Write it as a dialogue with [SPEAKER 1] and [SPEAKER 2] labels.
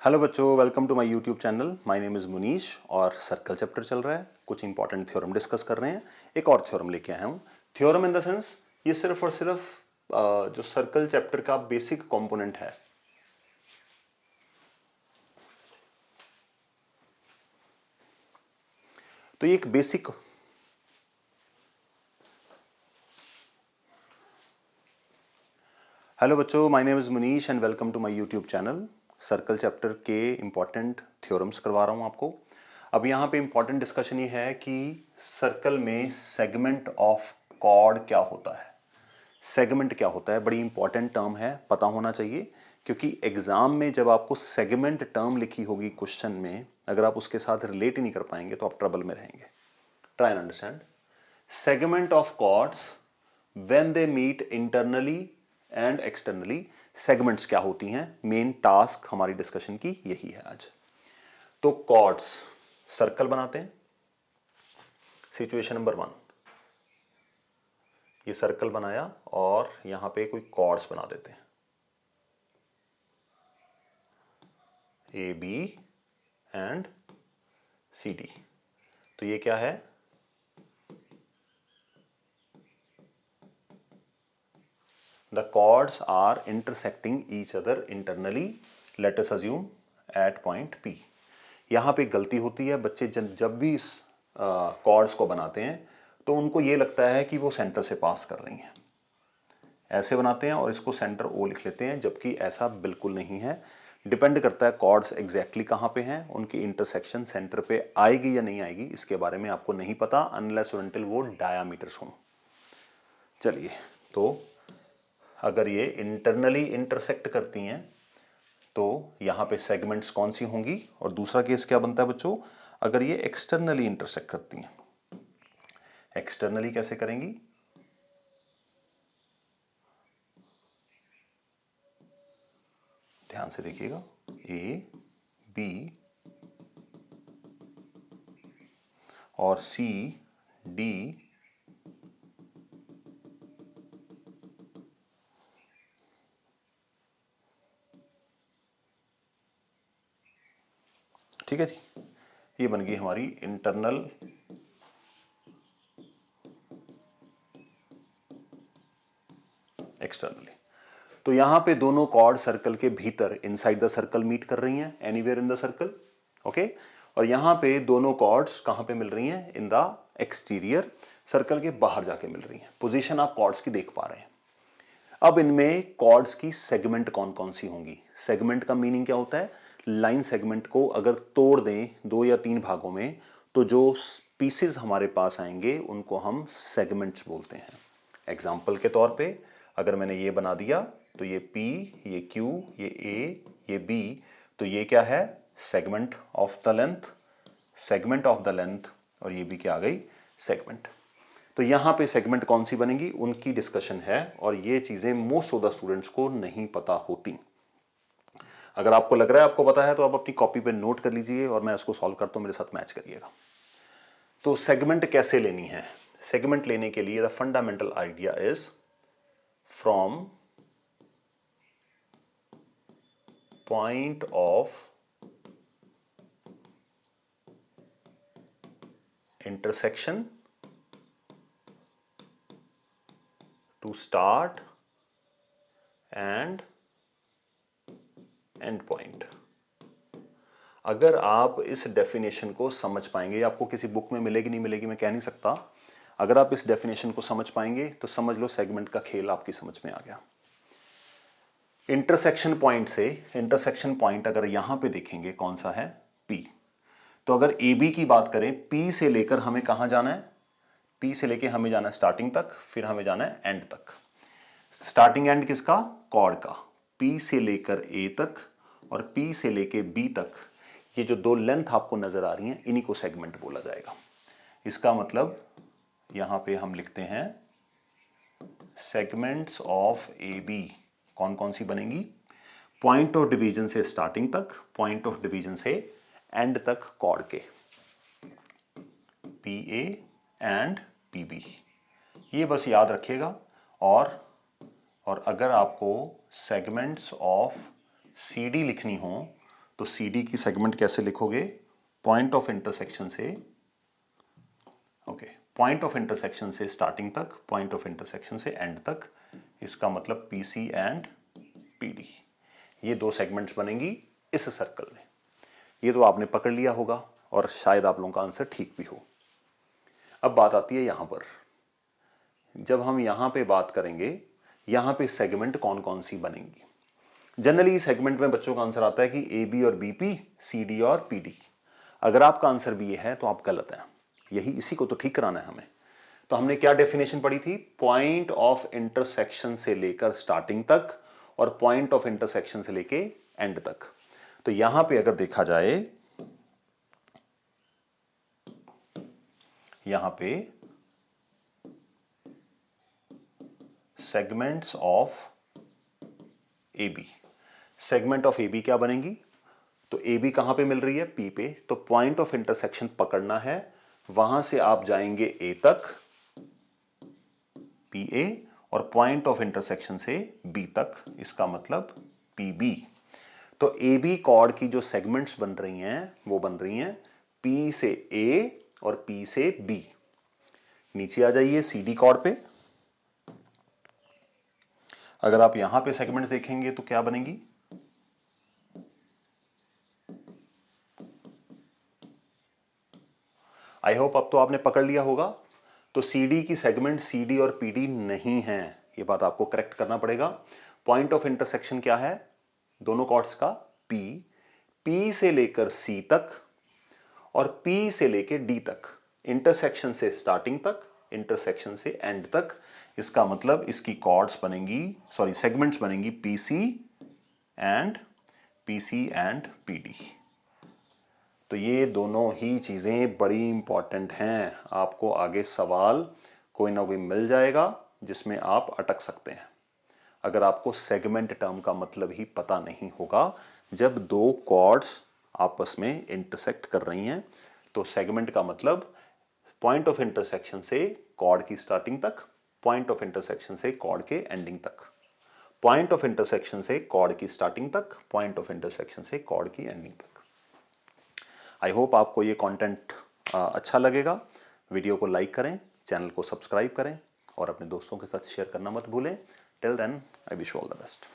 [SPEAKER 1] Hello बच्चों, welcome to my YouTube channel. My name is Munish और circle chapter चल रहा है। कुछ इंपॉर्टेंट थ्योरम डिस्कस कर रहे हैं। एक और थ्योरम लेके आया हूँ। थ्योरम इन द सेंस ये सिर्फ और सिर्फ जो सर्कल चैप्टर का बेसिक कंपोनेंट है। तो ये एक बेसिक हेलो बच्चों, my name is Munish and welcome to my YouTube channel. Circle chapter के इंपॉर्टेंट थ्योरम्स करवा रहा हूँ आपको। अब यहाँ पे इंपॉर्टेंट डिस्कशन ये है कि सर्कल में सेगमेंट ऑफ कॉर्ड क्या होता है। सेगमेंट क्या होता है, बड़ी इंपॉर्टेंट टर्म है, पता होना चाहिए। क्योंकि एग्जाम में जब आपको सेगमेंट टर्म लिखी होगी क्वेश्चन में, अगर आप उसके साथ रिलेट ही नहीं कर पाएंगे तो आप ट्रबल में रहेंगे। Try and understand. Segment of chords when they meet internally and externally. Segments क्या होती हैं, मेन टास्क हमारी डिस्कशन की यही है आज। तो कॉर्ड्स, सर्कल बनाते हैं। सिचुएशन नंबर 1, ये सर्कल बनाया और यहां पे कोई कॉर्ड्स बना देते हैं, A B and C D. तो ये क्या है, the chords are intersecting each other internally, let us assume at point P. यहां पे गलती होती है, बच्चे जब भी इस कॉर्ड्स को बनाते हैं तो उनको ये लगता है कि वो सेंटर से पास कर रही हैं, ऐसे बनाते हैं और इसको सेंटर ओ लिख लेते हैं, जबकि ऐसा बिल्कुल नहीं है। डिपेंड करता है कॉर्ड्स एग्जैक्टली कहाँ पे हैं, उनकी इंटरसेक्शन सेंटर पे आएगी या नहीं आएगी इसके बारे में आपको नहीं पता, अनलेस और अनटिल वो डायामीटर्स हों। चलिए, तो अगर ये इंटरनली इंटरसेक्ट करती हैं तो यहाँ पे सेगमेंट्स कौन सी होंगी, और दूसरा केस क्या बनता है बच्चों, अगर ये एक्सटर्नली इंटरसेक्ट करती हैं। एक्सटर्नली कैसे करेंगी, ध्यान से देखिएगा, ए बी और सी डी ठीक है जी। ये बन गई हमारी इंटरनल एक्सटर्नली। तो यहां पे दोनों कॉर्ड सर्कल के भीतर इनसाइड द सर्कल मीट कर रही हैं, anywhere in the circle, okay. और यहां पे दोनों कॉर्ड्स कहां पे मिल रही हैं, इन द एक्सटीरियर, सर्कल के बाहर जाके मिल रही हैं। पोजीशन आप कॉर्ड्स की देख पा रहे हैं। अब इनमें कॉर्ड्स की सेगमेंट कौन कौन सी होंगी। सेगमेंट का मीनिंग क्या होता है, लाइन सेगमेंट को अगर तोड़ दें 2 या 3 भागों में तो जो पीसेस हमारे पास आएंगे उनको हम सेगमेंट्स बोलते हैं। एग्जाम्पल के तौर पे अगर मैंने ये बना दिया तो ये P, ये Q, ये A, ये B, तो ये क्या है, segment of the length, segment of the length, और ये भी क्या आ गई, सेगमेंट। तो यहां पे सेगमेंट कौन सी बनेगी उनकी डिस्कशन है, और ये चीजें मोस्ट ऑफ द स्टूडेंट्स को नहीं पता होती। अगर आपको लग रहा है आपको पता है तो आप अपनी कॉपी पे नोट कर लीजिए और मैं उसको सॉल्व करता हूं, मेरे साथ मैच करिएगा। तो सेगमेंट कैसे लेनी है, सेगमेंट लेने के लिए the fundamental idea is from point of intersection to start and end point. अगर आप इस डेफिनेशन को समझ पाएंगे, आपको किसी बुक में मिलेगी नहीं मिलेगी मैं कह नहीं सकता, अगर आप इस डेफिनेशन को समझ पाएंगे तो समझ लो सेगमेंट का खेल आपकी समझ में आ गया। इंटरसेक्शन पॉइंट से, इंटरसेक्शन पॉइंट अगर यहां पे देखेंगे कौन सा है, P। तो अगर ए बी की बात करें, P से लेकर हमें कहां जाना है, P से लेकर हमें जाना है स्टार्टिंग तक, फिर हमें जाना है एंड तक। स्टार्टिंग एंड किसका, कॉर्ड का। P से लेकर A तक और P से लेकर B तक, ये जो दो लेंथ आपको नजर आ रही हैं इन्हीं को सेगमेंट बोला जाएगा। इसका मतलब यहां पे हम लिखते हैं सेगमेंट्स ऑफ ए बी कौन कौन सी बनेंगी, पॉइंट ऑफ डिवीजन से स्टार्टिंग तक, पॉइंट ऑफ डिवीजन से एंड तक कॉर्ड के, P A and P B. ये बस याद रखिएगा। और अगर आपको सेगमेंट्स ऑफ सी डी लिखनी हो तो CD की सेगमेंट कैसे लिखोगे? पॉइंट ऑफ इंटरसेक्शन से, ओके, पॉइंट ऑफ इंटरसेक्शन से स्टार्टिंग तक, पॉइंट ऑफ इंटरसेक्शन से एंड तक, इसका मतलब PC एंड PD, ये दो सेगमेंट्स बनेंगी इस सर्कल में। ये तो आपने पकड़ लिया होगा और शायद आप लोगों का आंसर ठीक भी हो। अब बात आती है यहां पर, जब हम यहां पे बात करेंगे यहां पे सेगमेंट कौन कौन सी बनेंगी। जनरली सेगमेंट में बच्चों का आंसर आता है कि AB और BP, CD और PD। अगर आपका आंसर भी ये है तो आप गलत हैं, यही इसी को तो ठीक कराना है हमें। तो हमने क्या डेफिनेशन पढ़ी थी? पॉइंट ऑफ इंटरसेक्शन से लेकर स्टार्टिंग तक और पॉइंट ऑफ इंटरसेक्शन से लेके एंड तक। तो यहां पे अगर देखा जाए, यहां पे segments of AB, segment of AB क्या बनेगी? तो AB कहां पे मिल रही है? P पे। तो पॉइंट ऑफ इंटरसेक्शन पकड़ना है, वहां से आप जाएंगे A तक, PA, और पॉइंट ऑफ इंटरसेक्शन से B तक, इसका मतलब PB। तो AB कॉर्ड की जो सेगमेंट्स बन रही हैं वो बन रही हैं P से A और P से B। नीचे आ जाइए CD कॉर्ड पे। अगर आप यहां पे सेगमेंट्स देखेंगे तो क्या बनेगी? आई होप अब तो आपने पकड़ लिया होगा। तो CD की सेगमेंट CD और PD नहीं है, ये बात आपको करेक्ट करना पड़ेगा। पॉइंट ऑफ इंटरसेक्शन क्या है दोनों कॉर्ड्स का? P से लेकर C तक और P से लेकर D तक, इंटरसेक्शन से स्टार्टिंग तक, इंटरसेक्शन से एंड तक। इसका मतलब इसकी कॉर्ड्स बनेंगी, सॉरी सेगमेंट्स बनेंगी PC एंड PD। तो ये दोनों ही चीजें बड़ी इंपॉर्टेंट हैं। आपको आगे सवाल कोई ना कोई मिल जाएगा जिसमें आप अटक सकते हैं अगर आपको सेगमेंट टर्म का मतलब ही पता नहीं होगा। जब दो कॉर्ड्स आपस में इंटरसेक्ट कर रही हैं तो सेगमेंट का मतलब पॉइंट ऑफ इंटरसेक्शन से कॉर्ड की स्टार्टिंग तक, पॉइंट ऑफ इंटरसेक्शन से कॉर्ड के एंडिंग तक, पॉइंट ऑफ इंटरसेक्शन से कॉर्ड की स्टार्टिंग तक, पॉइंट ऑफ इंटरसेक्शन से कॉर्ड की एंडिंग तक। आई होप आपको ये कंटेंट अच्छा लगेगा। वीडियो को लाइक करें, चैनल को सब्सक्राइब करें और अपने दोस्तों के साथ शेयर करना मत भूलें। Till then I wish you all the best.